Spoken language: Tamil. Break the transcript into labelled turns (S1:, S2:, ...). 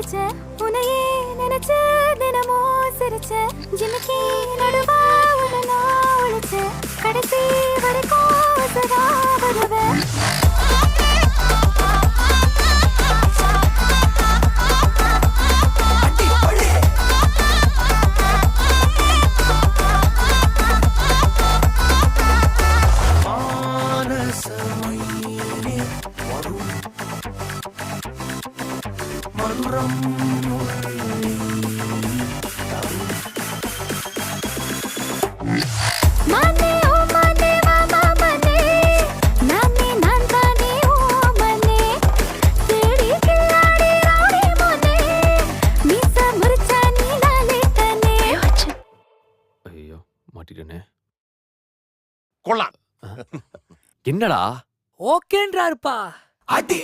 S1: ரசிச்சேன் உன்னையே நினைச்சு தினமும் சிரிச்சேன் ஜிமிக்கி நடுவா உன்னை நான் ஒழிச்சேன் கடைசி வரைக்கும் சதா வருவேன்
S2: என்னடா
S3: ஓகேன்றாருப்பா.
S2: அடி